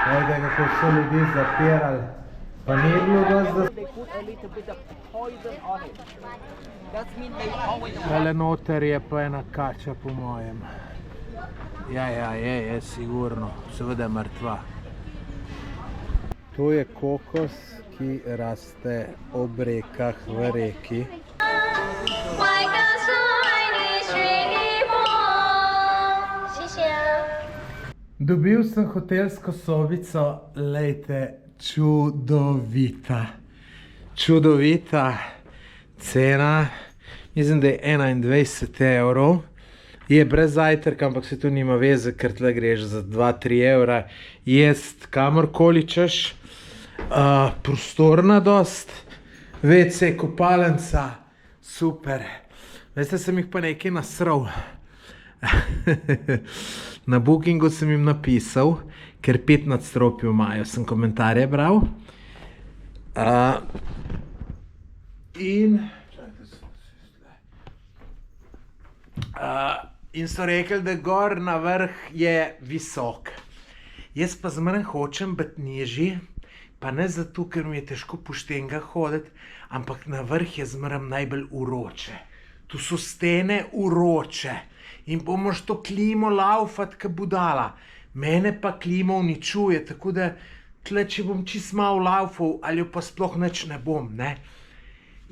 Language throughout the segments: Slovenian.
Glejte, kako so ljudi zapirali. Pa ni bilo dosti, da... Tale noter je pa ena kača po mojem. Ja, je, sigurno. Seveda je mrtva. To je kokos, ki raste ob rekah v reki. Dobil sem hotelsko sobico, lejte, čudovita. Čudovita cena, mislim, da je 21 evrov. Je brez zajtrka, ampak se tu nima veze, ker tle greš za 2-3 evra. Jest kamorkoli češ, prostorna dost, WC, kopalnica, super. Veste, sem jih pa nekaj nasral. Na Bookingu sem jim napisal, ker 5 nadstropjev imajo, sem komentarje bral. In so rekli, da gor na vrh je visok. Jaz pa zmeraj hočem biti nižji, pa ne zato, ker mi je težko po štengah hoditi, ampak na vrh je zmeraj najbolj uroče. Tu so stene uroče in bomoš to klimo laufat, ka budala. Mene pa klima uničuje, tako da tle, če bom čist malo laufal, ali jo pa sploh nič ne bom, ne.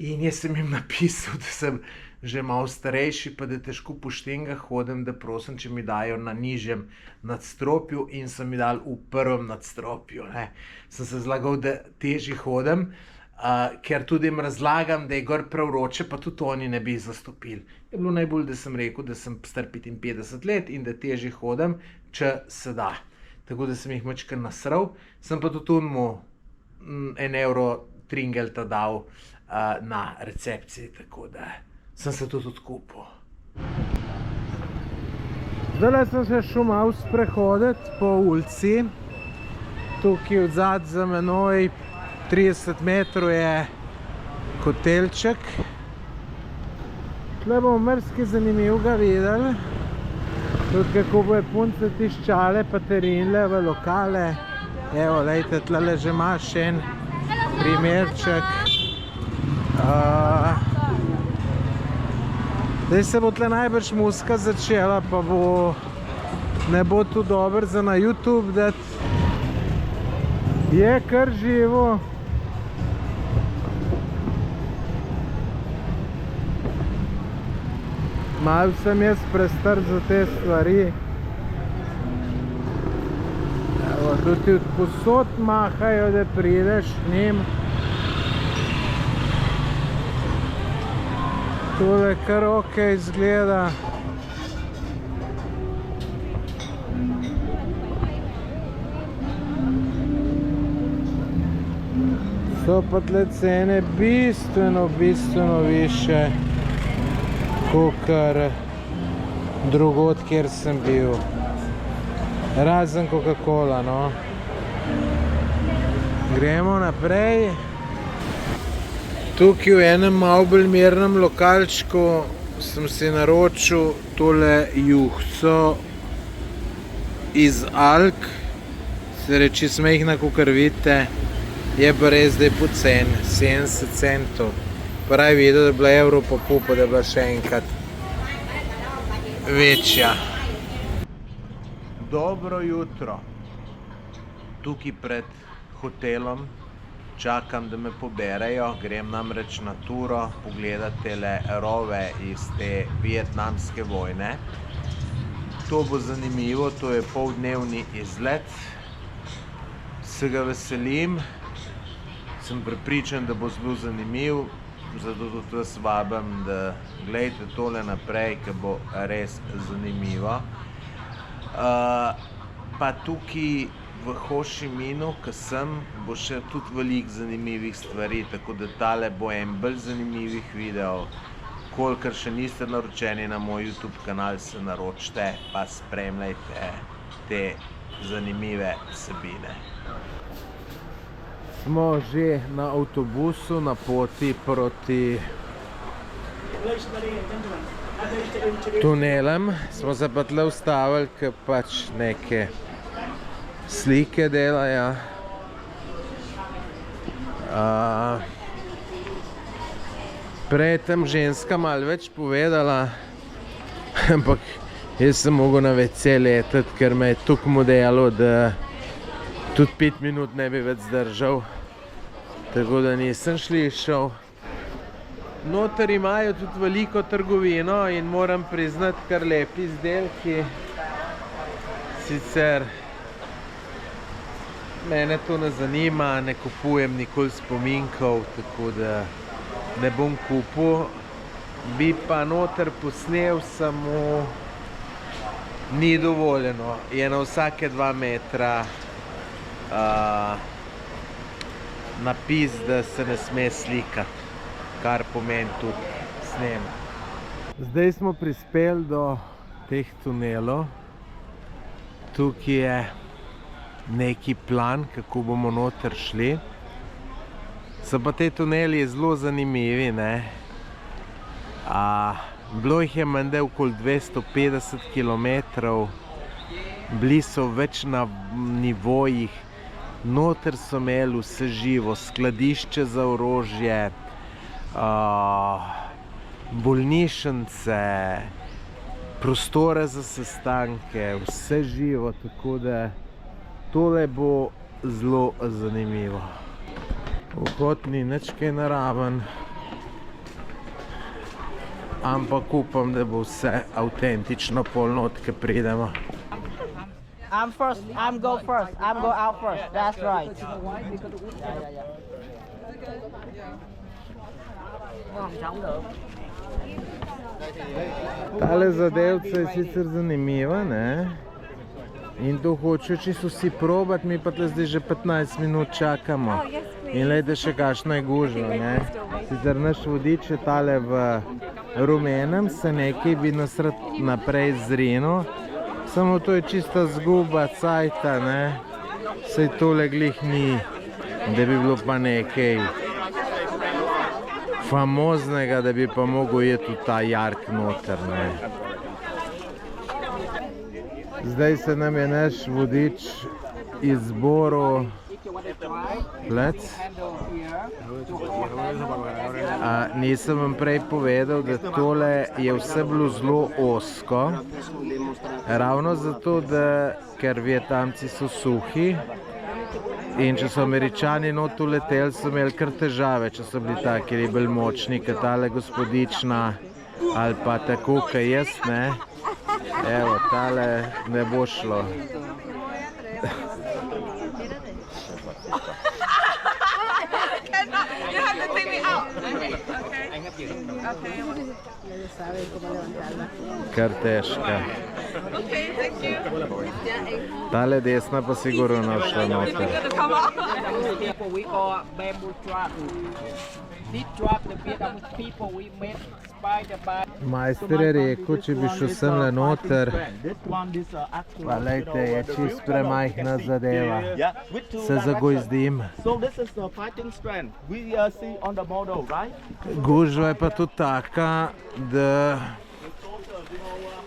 In jaz sem jim napisal, da sem že malo starejši, pa da težko po štengah hodim, da prosim, če mi dajo na nižjem nadstropju, in so mi dali v prvem nadstropju, ne. Sem se zlagal, da težji hodim, ker tudi jim razlagam, da je gor prav vroče, pa tudi oni ne bi zastopili. Je bilo najbolj, da sem rekel, da sem star 55 let in da težji hodim, če se da. Tako da sem jih mačkar nasral, sem pa tudi mu 1 evro tringelta dal na recepciji, tako da sem se tudi odkupil. Zdaj sem se šel malo sprehoditi po ulici. Tukaj odzad za menoj 30 metrov je hotelček. Tle bomo marsikaj zanimivega videli. Tudi kako bojo punce tiščale pa terinile v lokale. Evo, lejte, tle že imaš en primerček. Zdaj se bo tle najbrž muska začela, pa ne bo tu dobro za na YouTube dati. Je kar živo. Malo sem jaz prestar za te stvari. Evo, tudi od posod mahajo, da prideš k njim. Tole kar ok izgleda. So pa tle cene bistveno više, kakor drugod, kjer sem bil. Razen Coca-Cola, no. Gremo naprej. Tukaj v enem malo bolj mirnem lokalčku sem si naročil tole juhco iz Alk. Se reči smehna, kakor vidite, je pa res, da je poceni, 70 centov. Pravi videl, da je bila evro pa pol, pa da je bila še enkrat večja. Dobro jutro. Tukaj pred hotelom čakam, da me poberejo, grem namreč na turo pogledati tele rove iz te vietnamske vojne. To bo zanimivo, to je poldnevni izlet. Se ga veselim, sem prepričan, da bo zelo zanimiv, zato tudi vas vabim, da gledajte tole naprej, ker bo res zanimivo. Pa tukaj v Ho Chi Minhu, ko sem, bo še tudi veliko zanimivih stvari, tako da tale bo en bolj zanimivih videov. Kolikor še niste naročeni na moj YouTube kanal, se naročite, pa spremljajte te zanimive vsebine. Smo že na avtobusu na poti proti tunelem. Smo se pa tle ustavili, ker pač neke slike delajo. Prej je tam ženska malo več povedala, ampak jaz sem mogel na WC letati, ker me je toliko modelo, da tudi 5 minut ne bi več zdržal. Tako da nisem šlišal. Noter imajo tudi veliko trgovino in moram priznati, kar lepi izdelki. Sicer mene to ne zanima, ne kupujem nikoli spominkov, tako da ne bom kupil. Bi pa noter posnel, samo ni dovoljeno. Je na vsake 2 metra napis, da se ne sme slikati, kar pomeni tudi snem. Zdaj smo prispeli do teh tunelov. Tukaj je neki plan, kako bomo noter šli. So pa te tuneli zelo zanimivi, ne. Bilo jih je menda okoli 250 km, bili so več na nivojih, noter so imeli vse živo, skladišče za orožje, bolnišnice, prostore za sestanke, vse živo, tako da tole bo zelo zanimivo. Vhod ni nič kaj naraven, ampak upam, da bo vse avtentično pol not, ko pridemo. I'm first. I'm go first. I'm go out first. That's right. Tale zadevca je sicer zanimiva, ne? In to hočejo čisto vsi probati, mi pa tle zdaj že 15 minut čakamo. In glejte še kakšna je gužva, ne? Sicer naš vodič je tale v rumenem, se nekaj bi nas rad naprej zrinil. Samo to je čista zguba cajta, ne? Saj tole glih ni, da bi bilo pa nekaj famoznega, da bi pa mogel iti v ta jark noter, ne? Zdaj se nam je naš vodič izboril plec. Nisem vam prej povedal, da tole je vse bilo zelo ozko. Ravno zato, ker Vietnamci so suhi in če so Američani not uleteli, so imeli kar težave, če so bili taki bolj močni, kot tale gospodična ali pa tako, kot jaz, ne. Evo, tale ne bo šlo. Kar težka. Tale desna pa sigurno šla noter. Majster je rekel, če bi šel semle noter, pa lejte, je čist premajhna zadeva, se zagojzdim. Gužva je pa tudi taka, da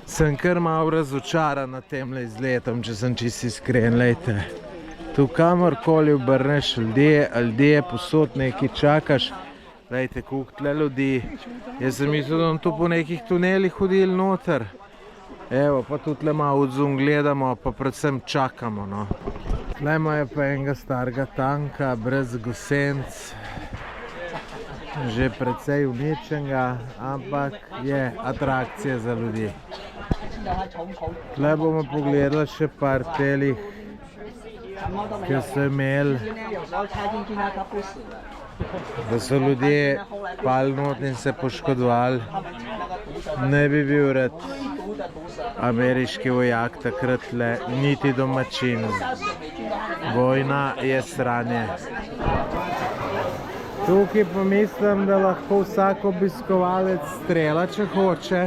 sem kar malo razočaran nad temle izletom, če sem čisto iskren, lejte. Tu kamorkoli obrneš, ljudje, posod nekaj čakaš. Lejte, koliko tle ljudi. Jaz sem mislil, da bomo tu po nekih tunelih hodili noter. Evo, pa tudi tle malo odzum gledamo, pa predvsem čakamo, no. Tle imajo pa enega starega tanka, brez gosenc. Že precej uničenega, ampak je atrakcija za ljudi. Tle bomo pogledali še par telih, ki so imeli, da so ljudje pali not in se poškodovali. Ne bi bil rad ameriški vojak takrat le, niti domačin. Vojna je sranje. Tukaj pa mislim, da lahko vsak obiskovalec strela, če hoče.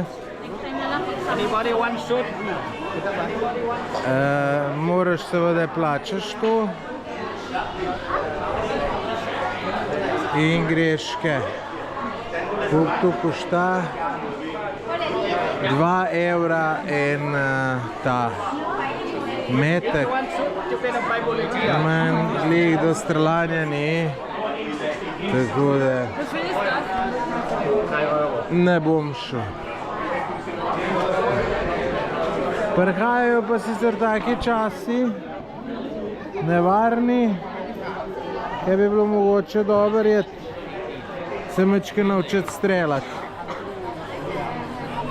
Moraš seveda plačaš to. In greške. Koliko tu košta? 2 evra en ta metek. Men glih do streljanja ni, tako da ne bom šel. Prihajajo pa sicer taki časi, nevarni, kaj bi bilo mogoče dobro se majčkeno naučiti streljati.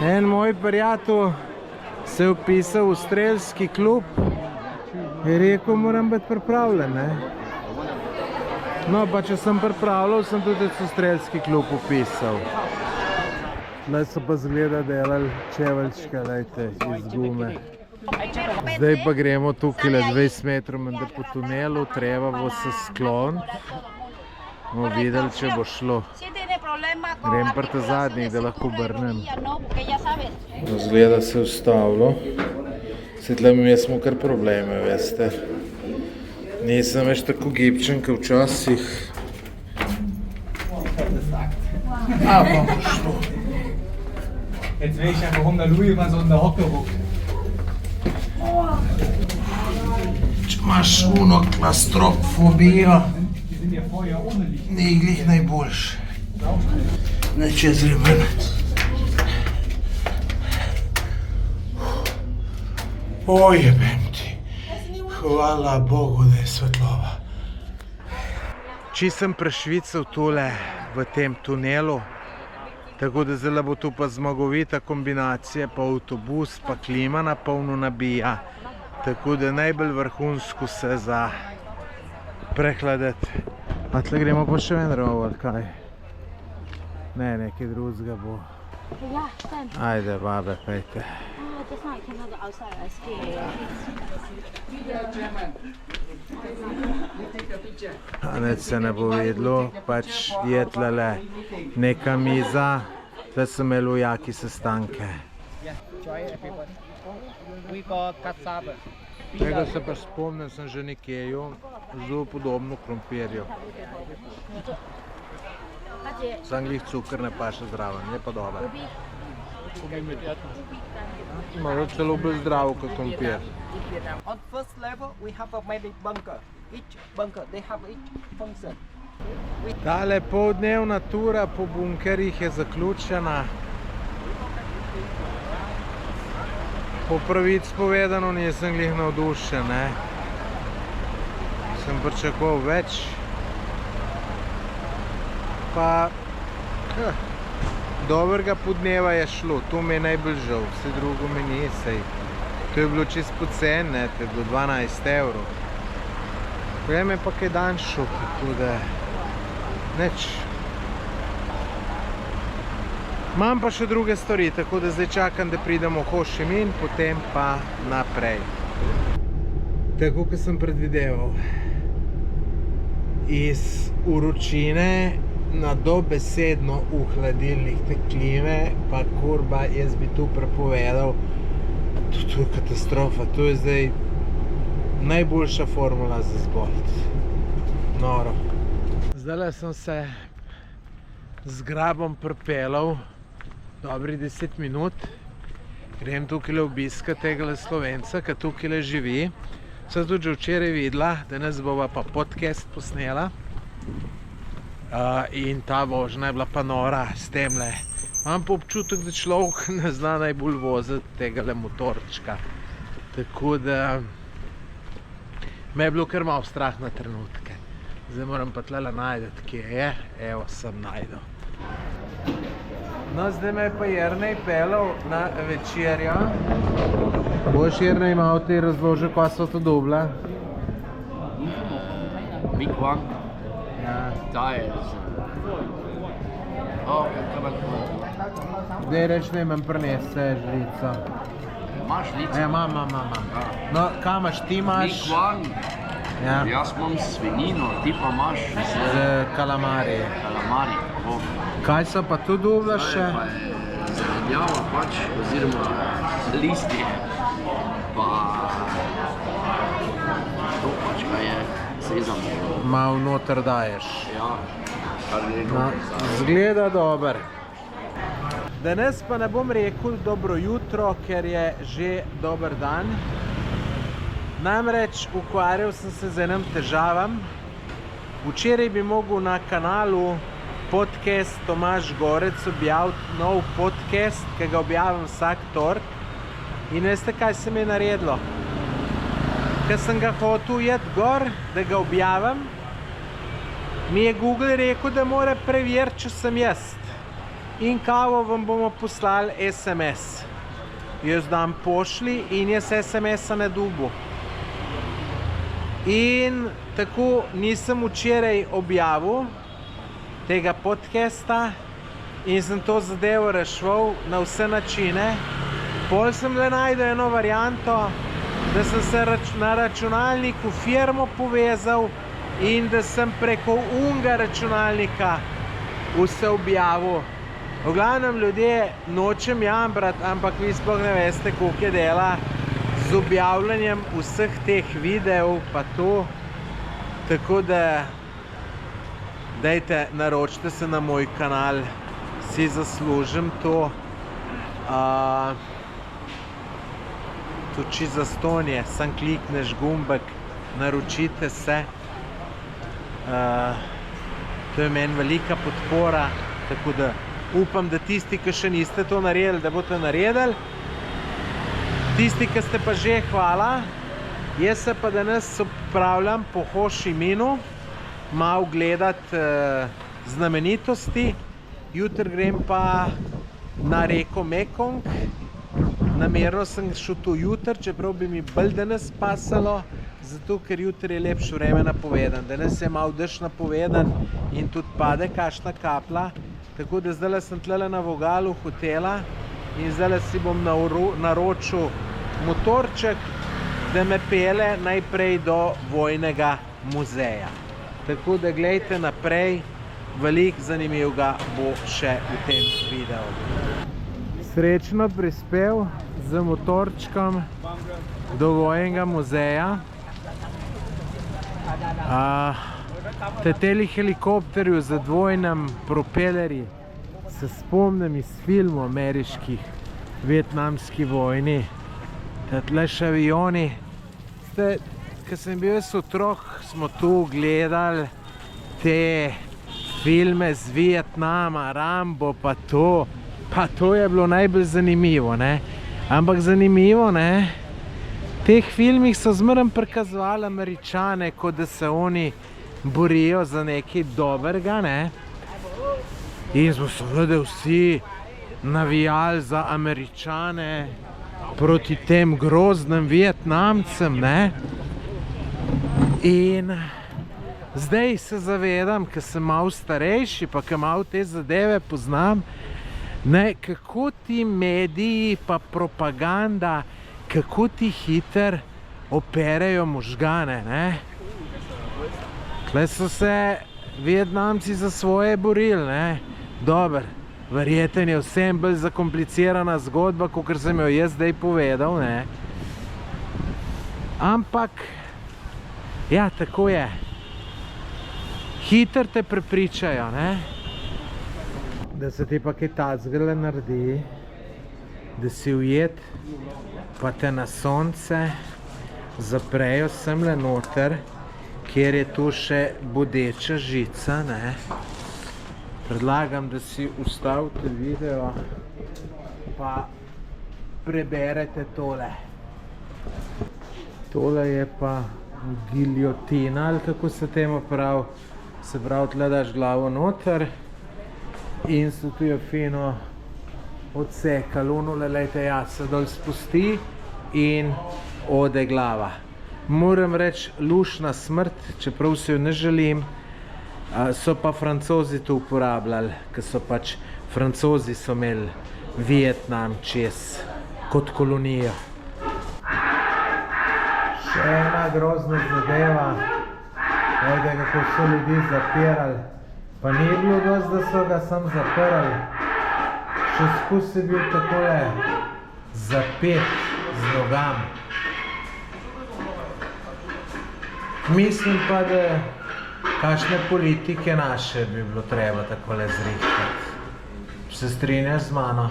En moj prijatelj se je vpisal v strelski klub in rekel, moram biti pripravljen, ne. No, pa če sem pripravljal, sem tudi v strelski klub vpisal. Zdaj so pa zgleda delali čeveljčke, lejte, iz gume. Zdaj pa gremo tukaj 20 metrov menda po tunelu, treba bo se skloniti. Bomo videli, če bo šlo. Grem pa ta zadnjih, da lahko obrnem. Zgleda se je ustavilo. Saj tle mi smo kar probleme, veste. Nisem več tako gibčen, kot včasih. A pa bo šlo. Jetzt weiß ich ja, warum der Louis immer so in der Hocke ruckt. Če imaš uno klaustrofobijo, Die sind ja vorher ohne Licht. ni glih najboljše. Ne čez remen. Ojebem ti. Hvala Bogu, da je svetlova. Če sem prešvical tole v tem tunelu, tako da zdaj bo tu pa zmagovita kombinacija, pa avtobus, pa klima na polno nabija. Tako da najbolj vrhunsko se za prehladiti. A tle gremo pa še en rov, ali kaj? Ne, nekaj drugega bo. Yeah, then. Ajde, babe, pejte. Just now I cannot go outside. I scared. A neč se ne bo videlo, pač je tlele neka miza, tle so imeli vojaki sestanke. We got cassava. Tega se pa spomnim, sem že nekje jo, zelo podobno krompirju. Sam glih cukr ne paše zraven, je pa dobro. Malo celo bolj zdravo kot krompir. On first level, we have a medic bunker. Each bunker, they have each function. Tale poldnevna tura po bunkerjih je zaključena. Po pravic povedano nisem glih navdušen, ne. Sem pričakoval več. Pa dobrega podneva je šlo, to mi je najbolj žal, vse drugo mi ni, sej. To je bilo čisto poceni, ne, to je bilo 12 evrov. Pojem je pa kaj dan šel, tako da neč. Imam pa še druge stvari, tako da zdaj čakam, da pridemo v Ho Chi Minh, potem pa naprej. Tako, kot sem predvideval, iz vročine na dobesedno v hladilnik te klime, pa kurba, jaz bi tu prepovedal, to je katastrofa, to je zdaj najboljša formula za zboliti. Noro. Zdajle sem se z grabom pripeljal dobrih 10 minut. Grem tukaj obiskat tega Slovenca, ki tukaj živi. Sem tudi že včeraj videla, danes bova pa podcast posnela. In ta vožnja je bila pa nora s temle. Imam pa občutek, da človek ne zna najbolj voziti tegale motorčka. Tako da me je bilo kar malo strah na trenutke. Zdaj moram pa tlele najdeti, kje je. Evo, sem najdel. No, zdaj me je pa Jernej peljal na večerjo. Boš Jernej malo ti razložil, kaj so to dobila? Big one. Ja. Tires. Oh, kaj pa Zdaj reč ne imam prinese žlico. imaš lice? Ja, imam. No, kaj imaš, ti imaš? Big one. Ja, Jaz imam svinjino, ti pa imaš z kalamari. kalamari. tako. Kaj so pa tu dobila še? Tale pa je zelenjava pač, oziroma listi. Pa to pač, kaj je sezam. Malo noter daješ. Ja, kar gre No, noter za. zgleda dober. Danes pa ne bom rekel dobro jutro, ker je že dober dan. Namreč ukvarjal sem se z enim težavam. Včeraj bi mogel na kanalu podcast Tomaž Gorec objaviti nov podcast, ki ga objavim vsak torek. In veste, kaj se mi je naredilo? Ker sem ga hotel iti gor, da ga objavim, mi je Google rekel, da mora preveriti, če sem jaz. In kao vam bomo poslali SMS. Jaz dam pošli in jaz SMS-a ne dobil. In tako nisem včeraj objavil tega podcasta in sem to zadevo reševal na vse načine. Pol sem le najdel eno varianto, da sem se na računalniku firmo povezal in da sem preko unga računalnika vse objavil. V glavnem, ljudje, nočem jambrati, ampak vi sploh ne veste, koliko je dela z objavljanjem vseh teh videov, pa to. Tako da, dajte, naročite se na moj kanal, si zaslužim to. Tudi za stonje, sam klikneš gumbek, naročite se. To je meni velika podpora, tako da upam, da tisti, ki še niste to naredili, da boste naredili. Tisti, ki ste pa že, hvala. Jaz se pa danes odpravljam po Ho Chi Minhu, malo gledati znamenitosti. Jutri grem pa na reko Mekong. Namerno sem šel tu jutri, čeprav bi mi bolj danes pasalo, zato ker jutri je lepše vreme napovedan. Danes je malo dež napovedan in tudi pade kakšna kapla. Tako da zdaj sem tlele na vogalu hotela in zdaj si bom naročil motorček, da me pele najprej do vojnega muzeja. Tako da gledajte naprej, veliko zanimivega bo še v tem videu. Srečno prispel z motorčkom do vojnega muzeja. Teli helikopterju z dvojnem propelerji se spomnim iz filmov ameriških, vietnamski vojni. Tle še avioni. Ko sem bil jaz otrok, smo tu gledali te filme z Vietnama, Rambo pa to. Pa to je bilo najbolj zanimivo, ne. Ampak zanimivo, ne, v teh filmih so zmeraj prikazovali Američane, kot da se oni borijo za nekaj dobrega, ne. In smo seveda vsi navijali za Američane proti tem groznim Vietnamcem, ne. In zdaj se zavedam, ker sem malo starejši, pa ker malo te zadeve poznam, ne, kako ti mediji pa propaganda, kako ti hitro operejo možgane, ne. Tle so se Vietnamci za svoje borili, ne. Dober, verjeten je vsem bolj zakomplicirana zgodba, kakor sem jo jaz zdaj povedal, ne. Ampak, ja, tako je. Hitro te prepričajo, ne. Da se ti pa kaj tacgale naredi, da si ujet, pa te na sonce zaprejo semle noter, kjer je tu še bodeča žica, ne. Predlagam, da si ustavite video, pa preberete tole. Tole je pa giljotina, ali kako se temu pravi. Se pravi, tle daš glavo noter in so tu jo fino odsekali. Unole, lejte, ja, se dol spusti in ode glava. Moram reči, lušna smrt, čeprav si jo ne želim, so pa Francozi to uporabljali, ker so pač Francozi so imeli Vietnam čez kot kolonijo. Še ena grozna zadeva, glede, kako so ljudi zapirali, pa ni bilo dosti, da so ga sam zaprli. Še skus je bil takole zapet z nogam. Mislim pa, da kakšne politike naše bi bilo treba takole zrihtati. Se strinjaš z mano?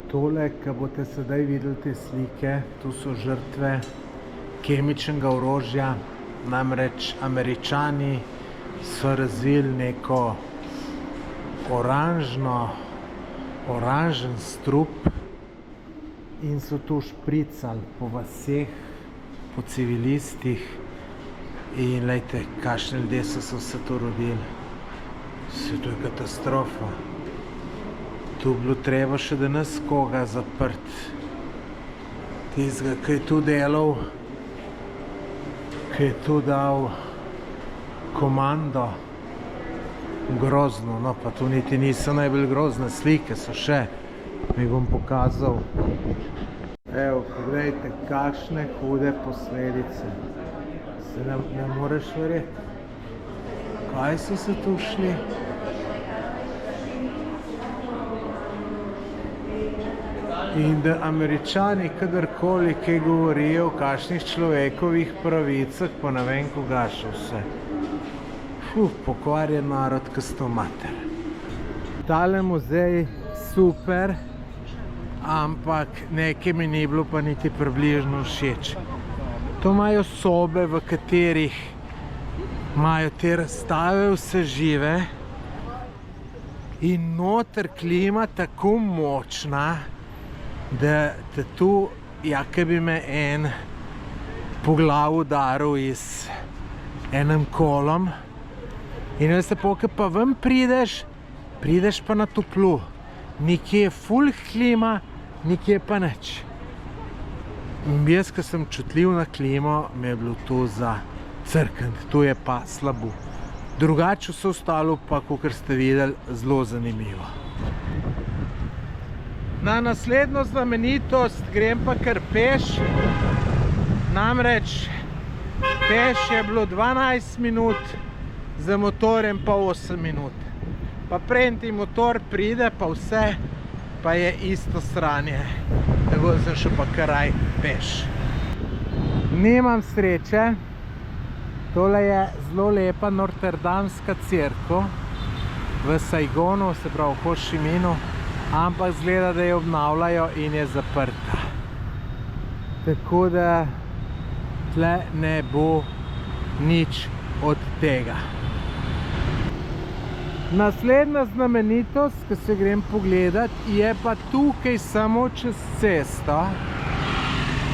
Tole, ki boste sedaj videli te slike, to so žrtve kemičnega orožja. Namreč Američani so razvili neko oranžen strup in so to špricali po vaseh, po civilistih. In glejte, kakšne ljudje so se to rodili. Vse to je katastrofa. Tu bilo treba še danes koga zaprt. Tistega, ki je tu delal, ki je tu dal komando. Grozno, no pa tu niti niso najbolj grozne slike, so še. Mi bom pokazal. Evo, pogledajte, kakšne hude posledice. Se ne moreš verjeti. Kaj so se tu šli? In da Američani kadarkoli kaj govorijo o kakšnih človekovih pravicah, pa ne vem koga še vse. Pokvarjen narod, ki sto mater. Tale muzej super, ampak nekaj mi ni bilo pa niti približno všeč. To imajo sobe, v katerih imajo te razstave vse žive in noter klima tako močna, da te tu, ja, ki bi me en po glavu udaril iz enim kolom. In veste, ko pa ven prideš pa na toplu. Nekje je ful klima, nekje pa nič. Jaz, ki sem čutljiv na klimo, mi je bilo to za crknit, to je pa slabo. Drugače vse ostalo pa, kakor ste videli, zelo zanimivo. Na naslednjo znamenitost grem pa kar peš. Namreč peš je bilo 12 minut, za motorjem pa 8 minut. Pa preden ti motor pride, pa vse, pa je isto sranje. Tako da sem še pa kraj peš. Nimam sreče. Tole je zelo lepa Notre-Damska cerkev v Saigonu, se pravi v Ho Chi Minu, ampak izgleda, da jo obnavljajo in je zaprta. Tako da tle ne bo nič od tega. Naslednja znamenitost, ki se grem pogledat, je pa tukaj samo čez cesto.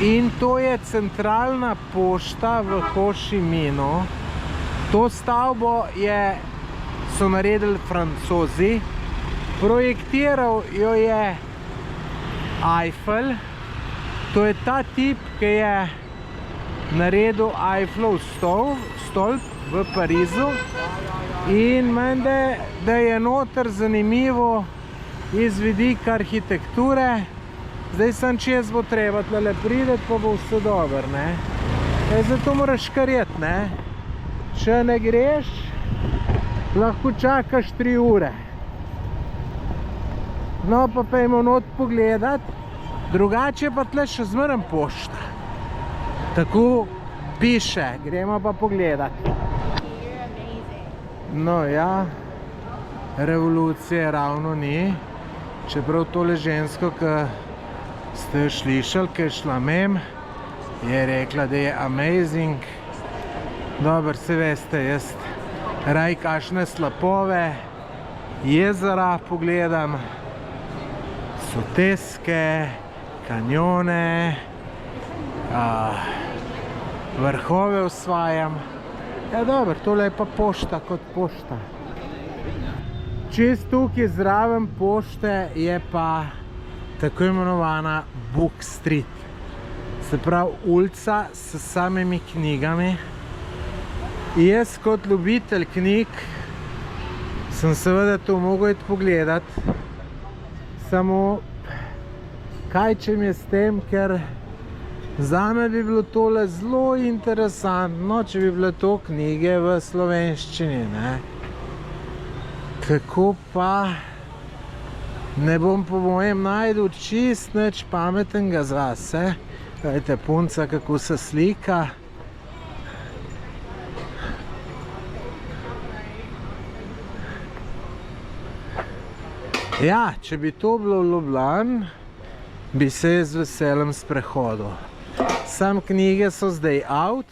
In to je centralna pošta v Ho Chi Minu. To stavbo so naredili Francozi. Projektiral jo je Eiffel. To je ta tip, ki je naredil Eiffelov stolp v Parizu. In menda, da je noter zanimivo iz vidika arhitekture. Zdaj sem čez bo treba tle prideti, pa bo vse dobro, ne. Zato moraš kar iti, ne. Če ne greš, lahko čakaš 3 ure. No, pa pojmo not pogledat. Drugače pa tle še zmeraj pošta. Tako piše, gremo pa pogledat. No ja, revolucije ravno ni. Čeprav tole žensko, ki ste jo slišali, ki je šla mem, je rekla, da je amazing. Dobro, se veste, jaz raj kakšne slapove, jezera pogledam, soteske, kanjone, vrhove osvajam. Ja, dobro, tole je pa pošta kot pošta. Čez tukaj zraven pošte je pa tako imenovana Book Street. Se pravi, ulica s samimi knjigami. Jaz kot ljubitelj knjig sem seveda to mogel iti pogledat. Samo kaj če mi je s tem, ker zame bi bilo tole zelo interesantno, če bi bile to knjige v slovenščini, ne. Kako pa ne bom po mojem najdel čist nič pametnega zase. Gledajte, punca, kako se slika. Ja, če bi to bilo v Ljubljani, bi se z veseljem sprehodil. Sam knjige so zdaj out,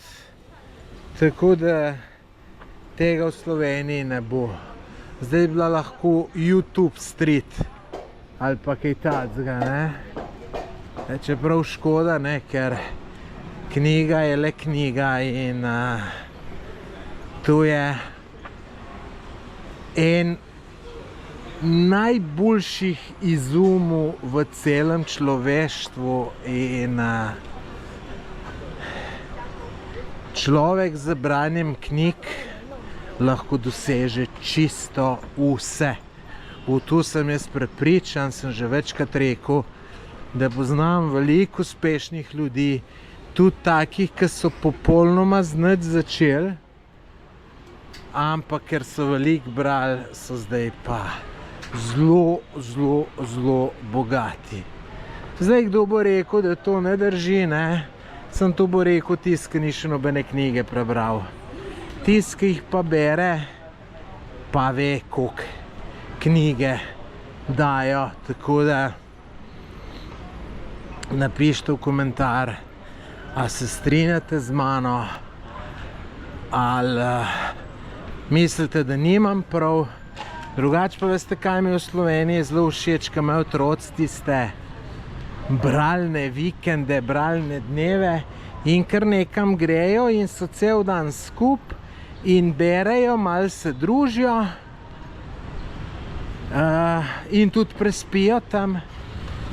tako da tega v Sloveniji ne bo. Zdaj bi bila lahko YouTube Street ali pa kaj takega, ne. Čeprav škoda, ne, ker knjiga je le knjiga in to je en najboljših izumov v celem človeštvu in človek z branjem knjig lahko doseže čisto vse. V to sem jaz prepričan, sem že večkrat rekel, da poznam veliko uspešnih ljudi, tudi takih, ki so popolnoma z nič začeli, ampak ker so veliko brali, so zdaj pa zelo bogati. Zdaj, kdo bo rekel, da to ne drži, ne? Sem to bo rekel tist, ki ni še nobene knjige prebral. Tist, ki jih pa bere, pa ve, koliko knjige dajo. Tako da napišite v komentar, a se strinjate z mano, ali mislite, da nimam prav. Drugače pa veste, kaj mi v Sloveniji zelo všeč, ko imajo otroci tiste bralne vikende, bralne dneve in kar nekam grejo in so cel dan skupaj in berejo, malo se družijo in tudi prespijo tam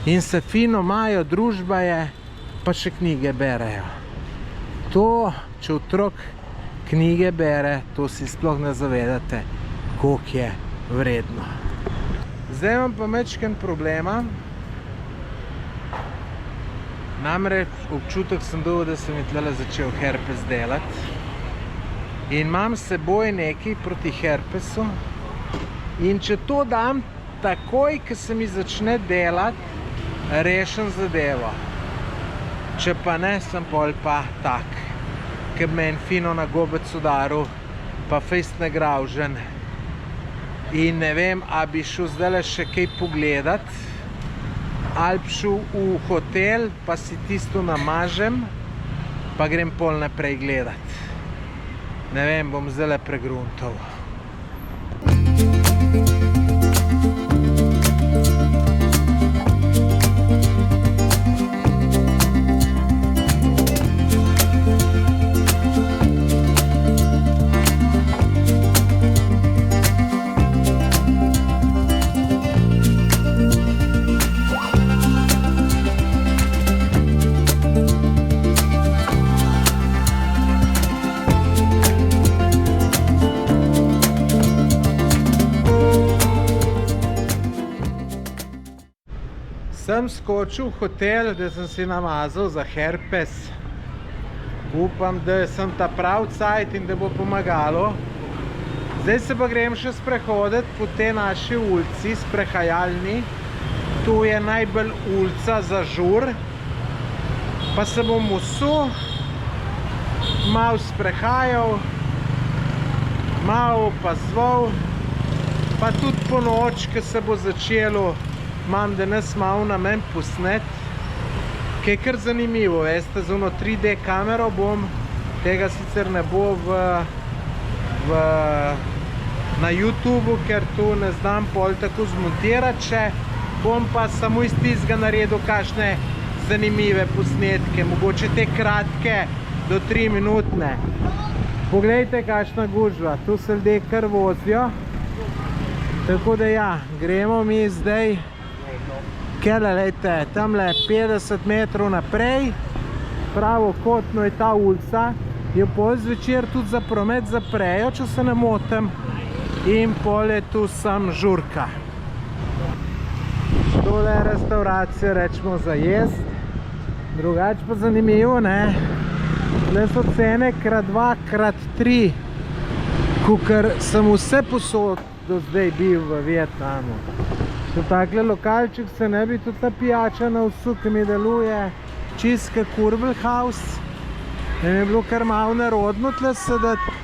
in se fino imajo, družba je, pa še knjige berejo. To, če otrok knjige bere, to si sploh ne zavedate, koliko je vredno. Zdaj imam pa majčken problema. Namreč občutek sem dobil, da se mi tlele začel herpes delati. In imam s seboj nekaj proti herpesu. In če to dam takoj, ko se mi začne delati, rešen zadevo. Če pa ne, sem pol pa tak, ki bi me en fino na gobec udaril, pa fejst negravžen. In ne vem, a bi šel zdajle še kaj pogledat, ali bi šel v hotel, pa si tisto namažem, pa grem pol naprej gledat. Ne vem, bom zdajle pregruntal. Sem skočil v hotel, da sem si namazal za herpes. Upam, da sem ta prav cajt in da bo pomagalo. Zdaj se pa grem še sprehoditi po tej naši ulici, sprehajalni. Tu je najbolj ulica za žur. Pa se bom usul, malo sprehajal, malo opazoval, pa tudi po noč, ko se bo začelo, imam danes malo namen posnet, kaj je kar zanimivo, veste, z ono 3D kamero bom, tega sicer ne bo na YouTubeu, ker tu ne znam pol tako zmontirati še, bom pa samo iz tistega naredil kakšne zanimive posnetke, mogoče te kratke, do 3 minutne. Poglejte, kakšna gužva, tu se ljudje kar vozijo, tako da ja, gremo mi zdaj. Kele, lejte, tamle 50 metrov naprej, pravokotno je ta ulica, jo pol zvečer tudi za promet zaprejo, če se ne motim, in pol je tu sam žurka. Tole je restauracija, rečemo, za jest, drugače pa zanimivo, ne, tle so cene x2, x3, kakor sem vse posod do zdaj bil v Vietnamu. Če takle lokalček se ne bi tudi ta pijača na vsu, ki mi deluje čistka Kurbelhaus. Ne mi je bilo kar malo nerodno tle sedeti,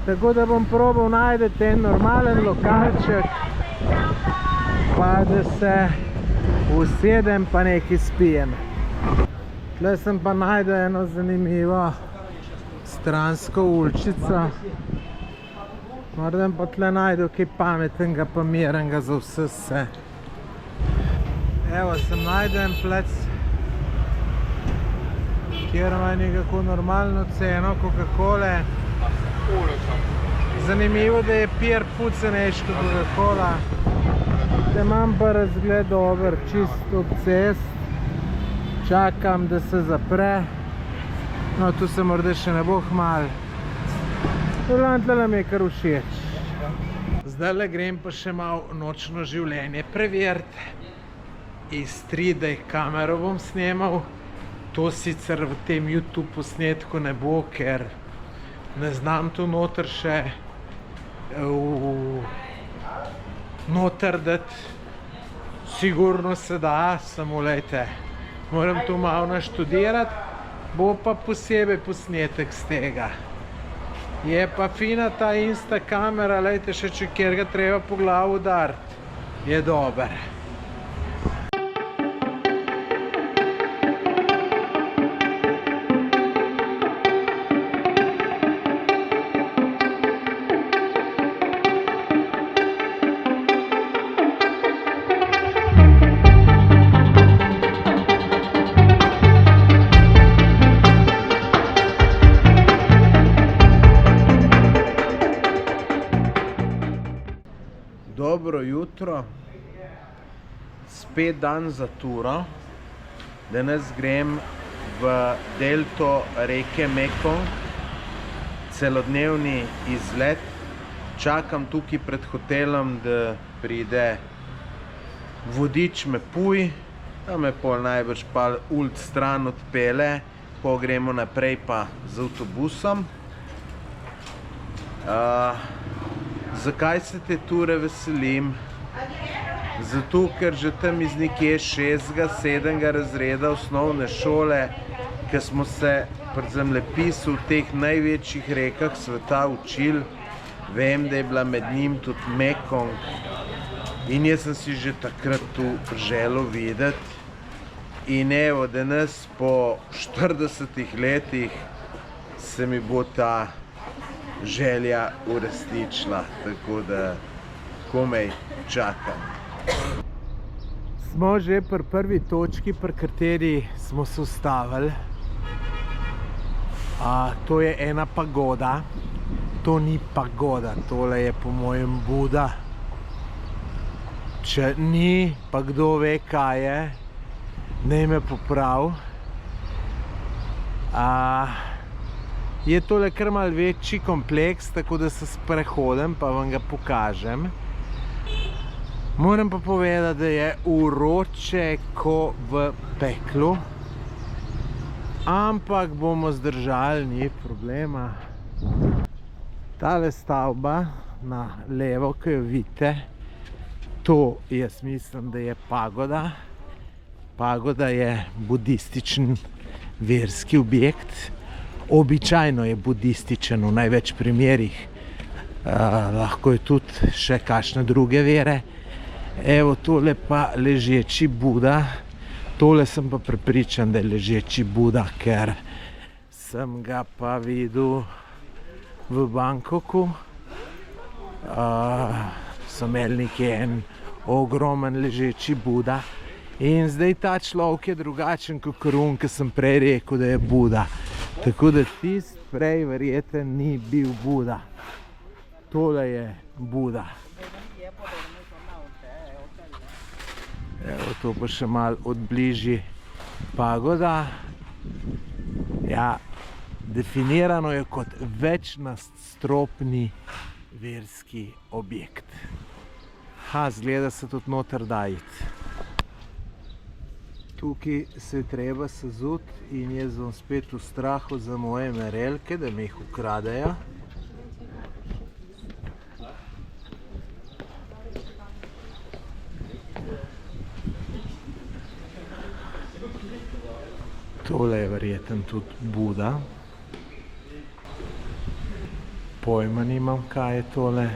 tako da bom probal najti en normalen lokalček, pa da se Usedem pa nekaj spijem. Tle sem pa najdel eno zanimivo stransko uličico. Moram pa tle najdel kaj pametnega pa mirnega za vse. Evo, sem najdel en plec, kjer ima nekako normalno ceno Coca-Cole. Zanimivo, da je pier put cenejši kot Coca-Cola. Da imam pa razgled dober, čist ob cest. Čakam, da se zapre. No, tu se morda še ne bo hmal. Tle mi je kar všeč. Zdajle grem pa še malo nočno življenje preveriti. Iz 3D kamero bom snemal. To sicer v tem YouTube posnetku ne bo, ker ne znam tu noter še noter dati. Sigurno se da, samo lejte, moram to malo naštudirati, bo pa posebej posnetek z tega. Je pa fina ta Insta kamera, lejte, še če kjer ga treba po glavu udariti, je dober. Dobro jutro, spet dan za turo. Danes grem v delto reke Mekong, celodnevni izlet. Čakam tukaj pred hotelom, da pride vodič me puj, da me pol najbrž pa ulic stran odpele, po gremo naprej pa z avtobusom. Zakaj se te ture veselim? Zato, ker že tam iz nekje 6., 7. razreda osnovne šole, ko smo se pri zemljepisu v teh največjih rekah sveta učili, vem, da je bila med njim tudi Mekong. In jaz sem si že takrat tu želel videti. In evo, danes po 40 letih se mi bo ta želja uresničila, tako da komaj čakam. Smo že pri prvi točki, pri kateri smo se ustavili. To je ena pagoda. To ni pagoda, tole je po mojem Buda. Če ni, pa kdo ve kaj je, naj me popravi. Je tole kar malo večji kompleks, tako da se sprehodim, pa vam ga pokažem. Moram pa povedati, da je vroče ko v peklu. Ampak bomo zdržali, ni problema. Tale stavba na levo, ki jo vidite, to jaz mislim, da je pagoda. Pagoda je budističen verski objekt. Običajno je budističen v največ primerih. Lahko je tudi še kakšne druge vere. Evo, tole pa ležeči Buda. Tole sem pa prepričan, da je ležeči Buda, ker sem ga pa videl v Bangkoku. So imeli nekje en ogromen ležeči Buda. In zdaj ta človek je drugačen kot Karun, ki sem prej rekel, da je Buda. Tako da tist prej verjeten ni bil Buda. Tole je Buda. Evo, to pa še malo odbliži pagoda. Ja, definirano je kot večnadstropni verski objekt. Zgleda se tudi noter da iti. Tukaj se je treba sezuti in jaz bom spet v strahu za moje merelke, da mi jih ukradejo. Tole je verjetno tudi Buda. Pojma nimam, kaj je tole.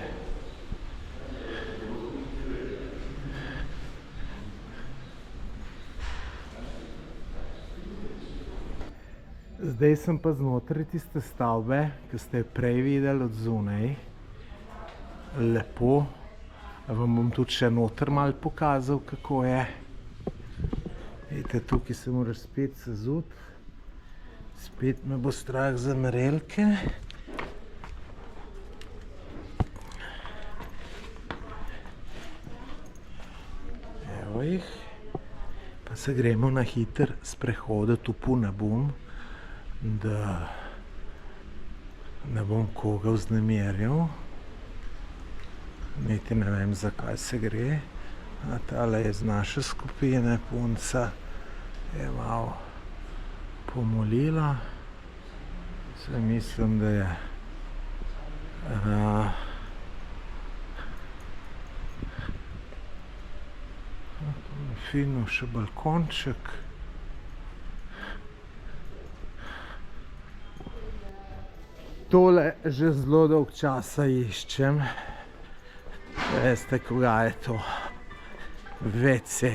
Zdaj sem pa znotraj tiste stavbe, ki ste prej videli od zunaj. Lepo. Vam bom tudi še noter malo pokazal, kako je. Vidite, tukaj se moraš spet sezuti. Spet me bo strah za merelke. Evo jih. Pa se gremo na hiter sprehoditi, upal ne bom, da ne bom koga vznemirjal. Niti ne vem, zakaj se gre. Tale je z naše skupine, punca je malo pomolila. Se mislim, da je fino še balkonček. Tole že zelo dolg časa iščem. Veste, koga je to? WC.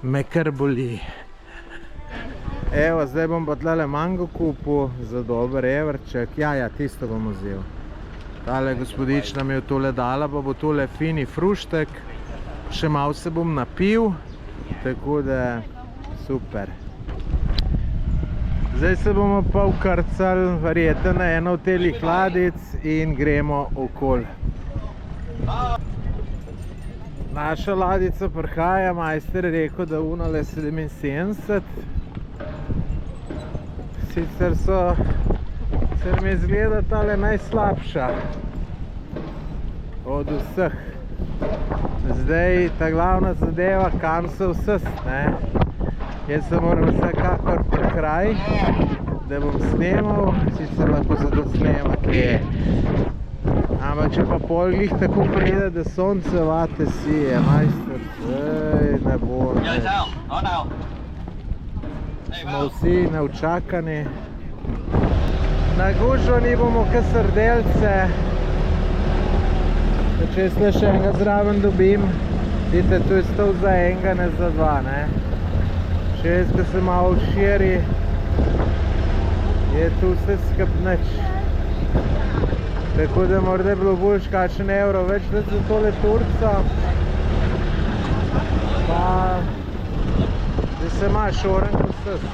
Me kar boli. Evo, zdaj bom pa tlele mango kupil za dober evrček. Ja, tisto bom vzel. Tale gospodična mi je tole dala, pa bo tole fini fruštek. Še malo se bom napil, tako da super. Zdaj se bomo pa vkrcali verjetno na eno od telih ladic in gremo okoli. Naša ladica prihaja, majster je rekel, da unale 77. Sicer mi izgleda tale najslabša od vseh. Zdaj ta glavna zadeva, kam se vsest, ne. Jaz se moram vsekakor prekraj, da bom snemal, sicer lahko zato snema, kje. Ampak če pa pol glih tako pride, da sonce vate sije, majster, ne bo več. Smo vsi neučakani. Nagužani bomo kaj srdelce. Če jaz le še enega zraven dobim, vidite, tu je stol za enega, ne za dva, ne. Če jaz, ko se malo širi, je tu vse skup nič. Tako da morda je bilo boljš kakšen evro več dati za tole turca. Pa da se ima šoren kot vsest.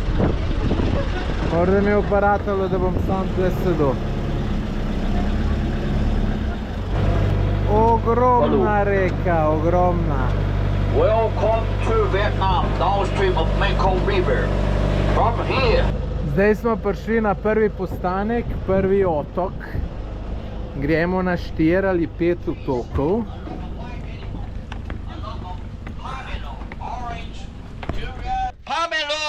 Morda mi je uparatalo, da bom sam tle sedel. Ogromna reka, ogromna. Welcome to Vietnam, downstream of Mekong River. From here. Zdaj smo prišli na prvi postanek, prvi otok. Gremo na 4 ali 5 otokov. Pomelo.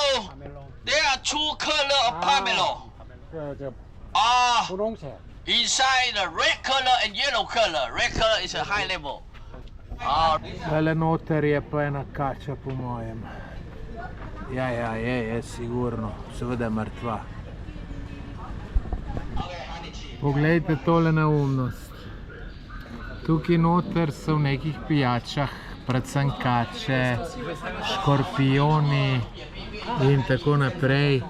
There are 2 colors of pomelo. Inside the red color and yellow color. Red color is a high level. Tale noter je pa ena kača po mojem. Ja, je sigurno. Seveda mrtva. Poglejte tole neumnost. Tukaj noter so v nekih pijačah predvsem kače, škorpioni in tako naprej.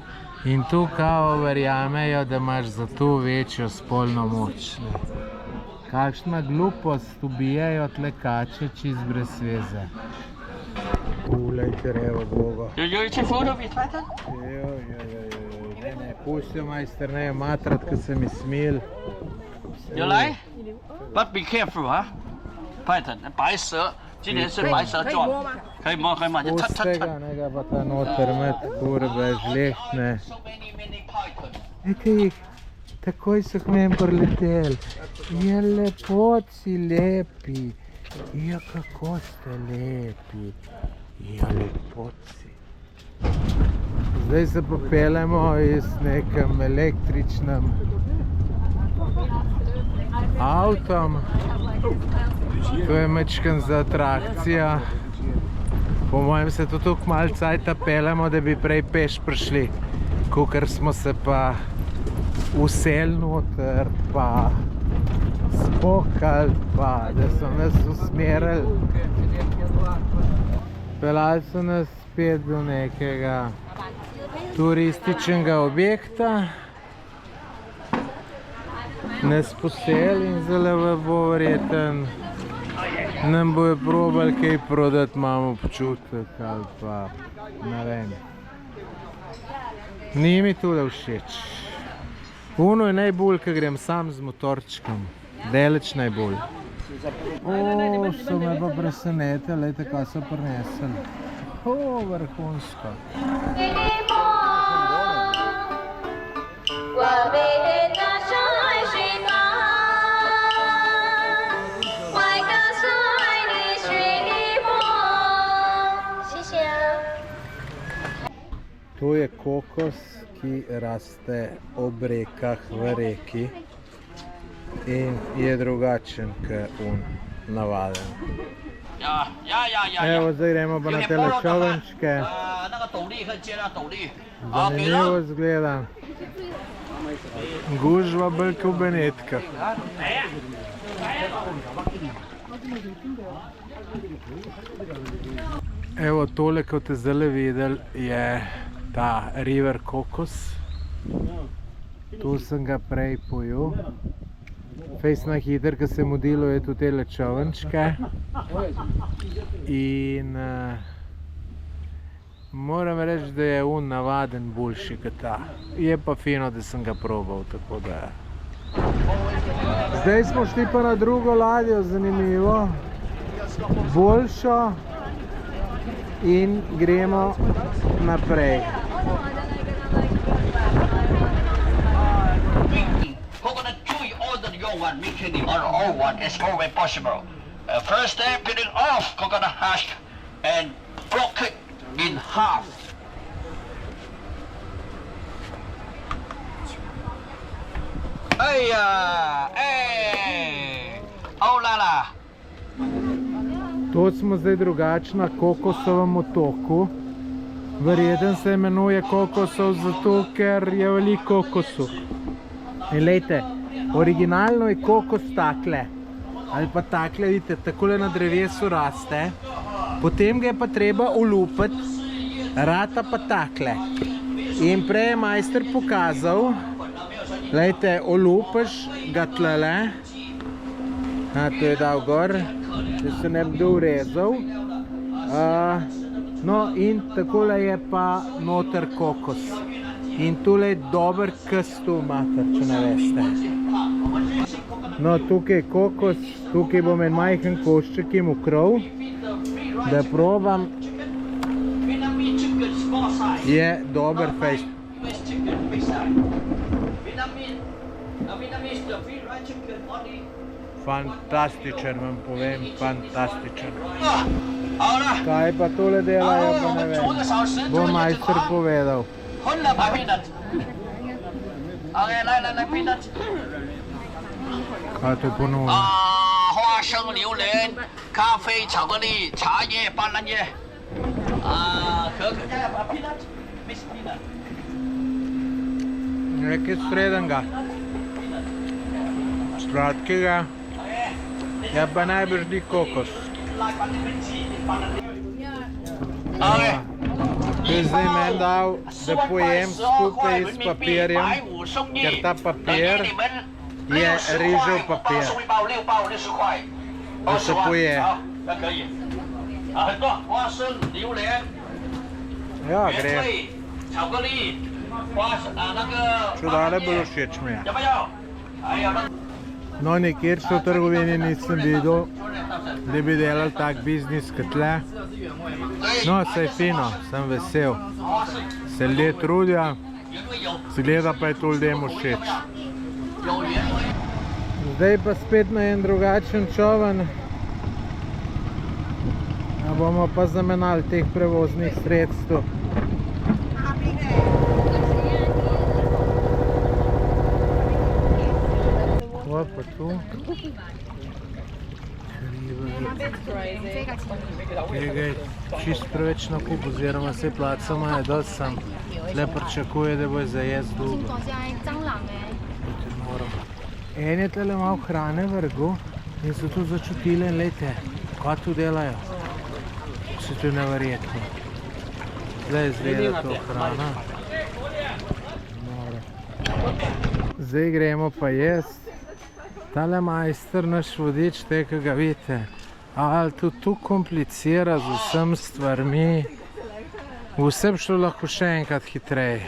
In tu kao verjamejo, da imaš za to večjo spolno moč. Kakšna glupost, ubijajo tle kače čist brez veze. Poglejte, revo bogo. Ne, pustijo majster, ne, matrat, ko se mi smil. You like? But be careful, huh? Python, 白蛇，今年是白蛇状，可以摸，可以摸，就 Pusti ga, ne ga pa ta noter med kurbe, žlehtne. Ejte jih, takoj so k meni prileteli. Je lepoci lepi. Ja, kako ste lepi. Ja, lepoci. Zdaj se popeljemo iz nekem električnem avtom. To je mečken za atrakcija. Po mojem se to toliko malo cajta peljemo, da bi prej peš prišli. Kakor smo se pa uselili noter, pa spokali, pa da so nas usmerili. Peljali so nas spet do nekega turističnega objekta. Nas poseli in zelo bo verjeten. Nam bojo probali kaj prodati, imamo občutek ali pa ne vem. Ni mi tule všeč. Uno je najbolj, ko grem sam z motorčkom. Daleč najbolj. O, so me pa presenetili, lejte, kaj so prinesli. O, vrhunsko. To je kokos, ki raste ob rekah v reki in je drugačen kot navaden. Evo, zdaj gremo pa na tele čovnčke. Zanimivo izgleda. Gužva bolj kot v Benetkah. Evo, tole, kot ste zdaj videli, je ta river kokos. Tu sem ga prej pojel. Fejs na hiter, ko sem udilo, je tu tele čovnčke. In moram reči, da je on navaden boljši kot ta. Je pa fino, da sem ga probal, tako da. Zdaj smo šli pa na drugo ladjo, zanimivo. Boljšo. In gremo naprej. Coconut chewy order your one, making it on all one as far as possible. First step, peeling off coconut husk and block it in half. Hey, oh la la. To smo zdaj drugače na kokosovem otoku. Verjetno se imenuje kokosov zato, ker je veliko kokosov. In lejte, originalno je kokos takle. Ali pa takle, vidite, takole na drevesu raste. Potem ga je pa treba olupiti, rata pa takle. In prej je majster pokazal, lejte, olupiš ga tlele. To je dal gor. Da se ne bi urezal. No in takole je pa noter kokos. In tule je dober kestu mater, če ne veste. No, tukaj je kokos, tukaj bom en majhen košček jim ukrov, da probam. Je dober fejst. Fantastičen, vam povem, fantastičen. Kaj pa tole delajo, pa ne vem. Bo majster povedal. Kaj to ponuja? 花生、榴莲、咖啡、巧克力、茶叶、斑斓叶，可可。Nekaj srednjega. Sladkega. Ja pa najbrž ni kokos. To je zdaj meni dal, da pojem skupaj s papirjem, ker ta papir je rižev papir. Da se poje. Ja, gre. Čudale bolj všeč mi je. No, nikjer še v trgovini nisem videl, da bi delali tak biznis kot tle. No, saj fino, sem vesel. Se ljudje trudijo, zgleda pa je to ljudem všeč. Zdaj pa spet na en drugačen čovn. Bomo pa zamenjali teh prevoznih sredstev. Kaj pa tu? Tega je čist preveč nakup, oziroma vse placa imajo dosti, sam tle pričakuje, da bo za jesti dolgo. En je tle malo hrane vrgel in so tu začutili in lejte, kaj tu delajo. Vse to je neverjetno. Zdaj izgleda to hrana. Zdaj gremo pa jaz. Tale majster, naš vodič, te, ki ga vidite, ali tudi tu komplicira z vsem stvarmi. Vse bi šlo lahko še enkrat hitreje.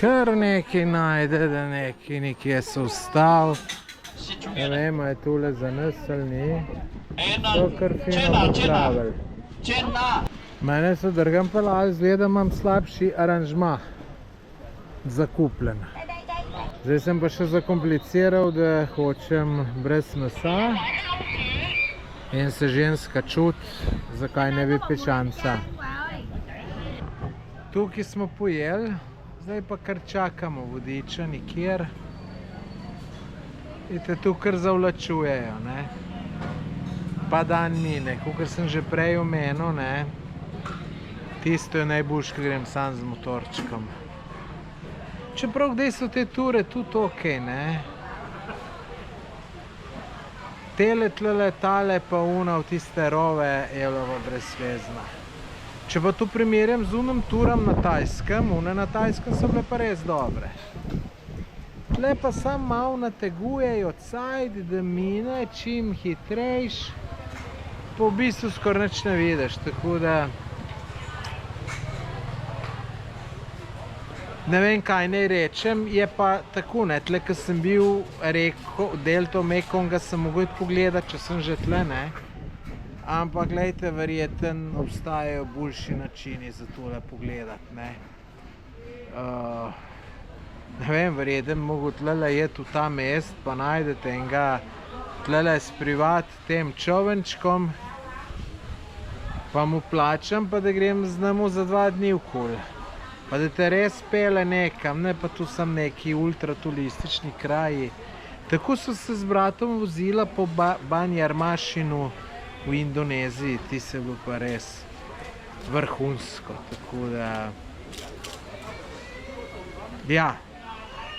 Kar nekaj najde, da nekje se ustav. Ne vem, je tule za nas ali ni. To kar fino popravili. Mene so drgam pelali, zgleda, imam slabši aranžma zakupljen. Zdaj sem pa še zakompliciral, da hočem brez mesa in se ženska čuti, zakaj ne bi pečanca. Tukaj smo pojeli, zdaj pa kar čakamo vodiča nikjer. Vidite, tu kar zavlačujejo, ne. Pa dan mine, kakor sem že prej omenil, ne. Tisto je najboljše, ko grem sam z motorčkom. Čeprav kdaj so te ture tudi okej, ne. Tele tlele, tale pa una v tiste rove je bila pa brezvezna. Če pa to primerjam z unim turam na Tajskem, une na Tajskem so bile pa res dobre. Tle pa sam malo nategujejo cajt, da mine čim hitrejš, pa v bistvu skoraj nič ne vidiš, tako da ne vem, kaj naj rečem, je pa tako, ne, tle, ko sem bil delto Mekonga, sem mogel pogledati, če sem že tle, ne. Ampak, glejte, verjeten obstajajo boljši načini za tole pogledati, ne. Ne vem, verjeten mogo tlele jeti v ta mest, pa najdete enega tlele s privat tem čovenčkom, pa mu plačam, pa da grem z njemu za 2 dni okoli. Pa da te res pele nekam, ne pa tu sem neki ultraturistični kraji. Tako so se z bratom vozila po Banjarmašinu v Indoneziji, ti se bilo pa res vrhunsko, tako da ja,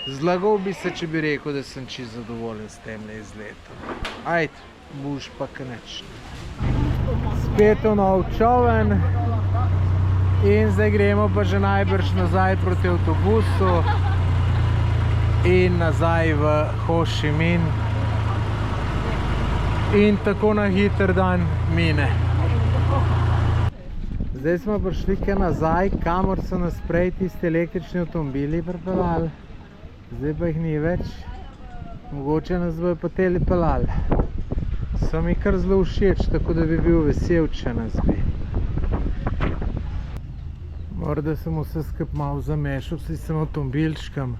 zlagal bi se, če bi rekel, da sem čisto zadovoljen s temle izletom. Ajde, boš pa kaneč. Spet v nov čoven in zdaj gremo pa že najbrž nazaj proti avtobusu in nazaj v Ho Chi Minh. In tako na hiter dan mine. Zdaj smo prišli kaj nazaj, kamor so nas prej tisti električni avtomobili pripeljali. Zdaj pa jih ni več. Mogoče nas bojo pa teli peljali. So mi kar zelo všeč, tako da bi bil vesel, če nas bi. Morda sem vse skup malo zamešal s tistim avtomobilčkom.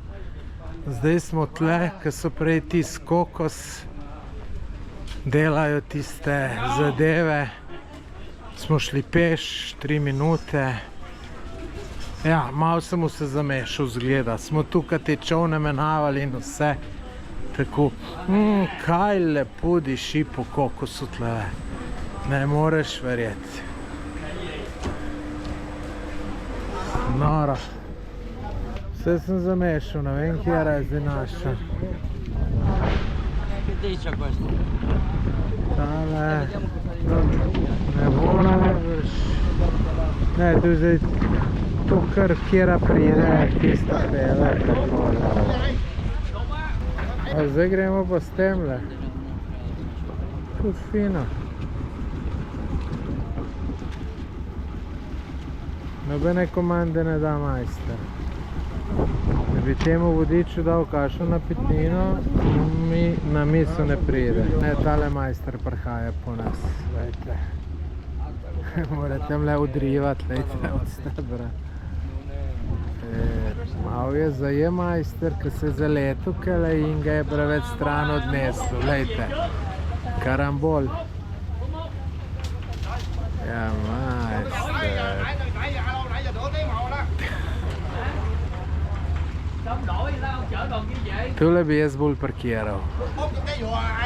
Zdaj smo tle, ko so prej tisti kokos delajo tiste zadeve. Smo šli peš 3 minute. Ja, malo sem se zamešal, zgleda. Smo tukaj te čovne menavali in vse. Tako, kaj lepo diši po kokosu tle. Ne moreš verjeti. Noro. Vse sem zamešal, ne vem, kje je zdaj naša. Tale, ne bo najbrž. Ne, tu je zdaj to, kar kjera pride, tista pele, takole. A zdaj gremo pa s temle. Tudi fino. Nobene komande ne da majster. Da bi temu vodiču dal kakšno napitnino, mi na misel ne pride. Ne, tale majster prihaja po nas, vejte. Morate tamle odrivati, vejte, od stebra. Malo je zaje majster, ko se je zaletel kele in ga je preveč stran odnesel, vejte. Karambol. Ja, majster. Tule bi jaz bolj parkiral.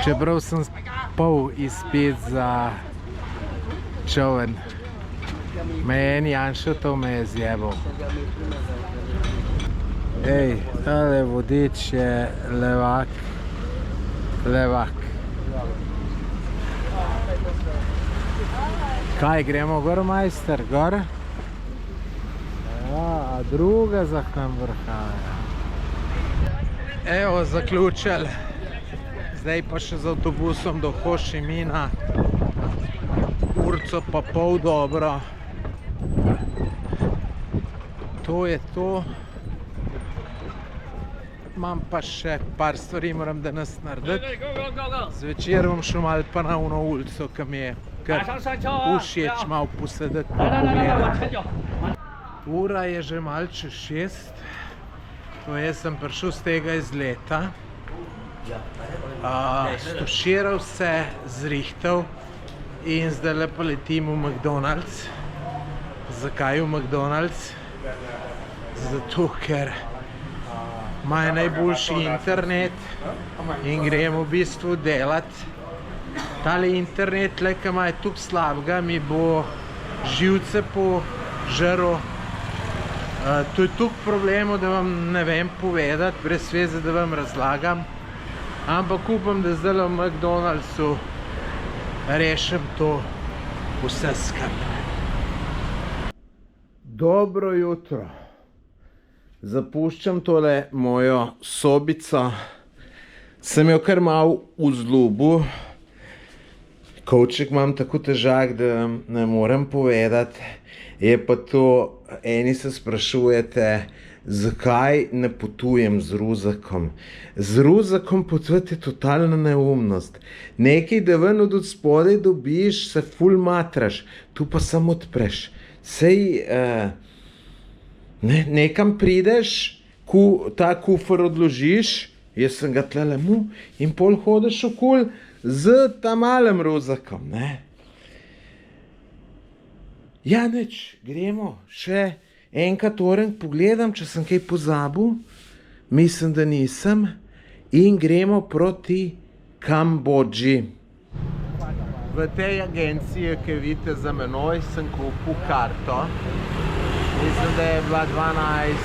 Čeprav sem pol izpet za čoven. Me je en Janšotov me je zjebal. Ej, tale vodič je levak. Levak. Kaj, gremo gor, majster? Gor? Ja, a druga za tam vrhaja. Evo, zaključili. Zdaj pa še z avtobusom do Ho Chi Mina. Urco pa pol dobro. To je to. Imam pa še par stvari, moram danes narediti. Zvečer bom šel malo pa na ono ulico, ki mi je kar všeč malo posedeti pa pogledati. Ura je že malo čez 6. Jaz sem prišel z tega izleta. Stuširal se, zrihtal in zdaj pa letim v McDonald's. Zakaj v McDonald's? Zato, ker imajo najboljši internet in grem v bistvu delati. Tale internet, ki imajo toliko slabega, mi bo živce požrl. To je toliko problemov, da vam ne vem povedati, brez veze, da vam razlagam. Ampak upam, da zdaj v McDonald'su rešim to vse skupaj. Dobro jutro. Zapuščam tole mojo sobico. Sem jo kar malo vzljubil. Kovček imam tako težak, da ne morem povedati. Je pa to, eni se sprašujete, zakaj ne potujem z ruzakom. Z ruzakom potovati je totalna neumnost. Nekaj, da ven od spodaj dobiš, se ful matraš. Tu pa samo odpreš. Sej, nekam prideš, ta kufer odložiš, jaz sem ga tlele mu, in pol hodiš okoli z tam malem ruzakom, ne. Ja, nič, gremo še enkrat orenk pogledam, če sem kaj pozabil. Mislim, da nisem. In gremo proti Kambodži. V tej agenciji, ki vidite za menoj, sem kupil karto. Mislim, da je bila 18,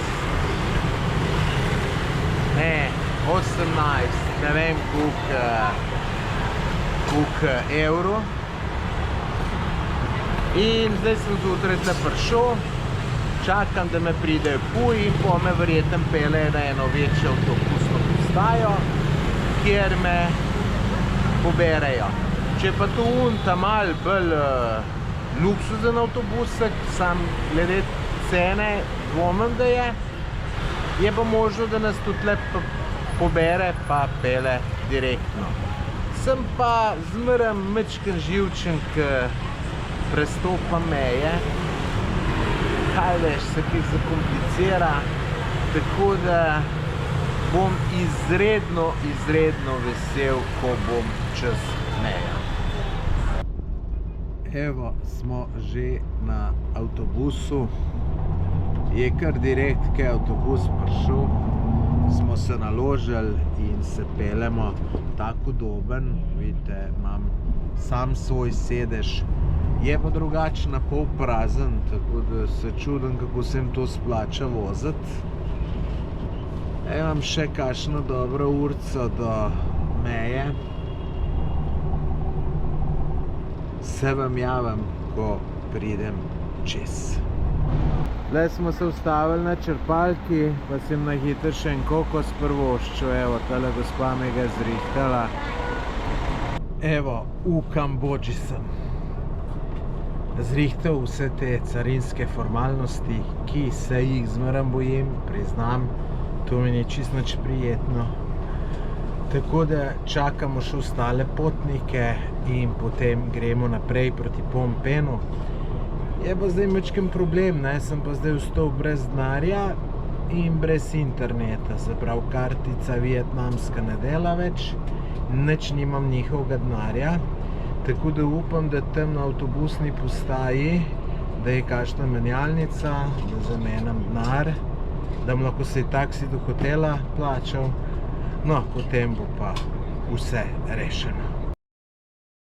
ne vem koliko evrov. In zdaj sem zjutraj tle prišel, čakam, da me pridejo puj in po me verjetno pele na eno večjo avtobusno postajo, kjer me poberejo. Če pa to ta mal bolj luksuzen avtobusek, sam glede cene dvomim, da je pa možno, da nas tudi tle pobere pa pele direktno. Sem pa zmeraj mečken živčen, ki prestopa meje. Kaj veš, se kaj zakomplicira, tako da bom izredno vesel, ko bom čez mejo. Evo, smo že na avtobusu. Je kar direkt, kaj avtobus prišel. Smo se naložili in se pelemo tako udoben. Vidite, imam sam svoj sedež. Je pa drugače na pol prazen, tako da se čudim, kako se jim to splača voziti. Imam še kakšno dobro urco do meje. Se vam javim, ko pridem čez. Tle smo se ustavili na črpalki, pa sem na hitro še en kokos prvoščil. Evo, tale gospa me ga zrihtala. Evo, v Kambodži sem. Zrihtal vse te carinske formalnosti, ki se jih zmeraj bojim, priznam, to mi ni čisto nič prijetno. Tako da čakamo še ostale potnike in potem gremo naprej proti Phnom Penhu. Je pa zdaj mečken problem, sem pa zdaj ostal brez denarja in brez interneta. Se pravi, kartica vietnamska ne dela več, nič nimam njihovega denarja. Tako da upam, da tam na avtobusni postaji, da je kakšna menjalnica, da zamenjam denar, da bom lahko se taksi do hotela plačal. No, potem bo pa vse rešeno.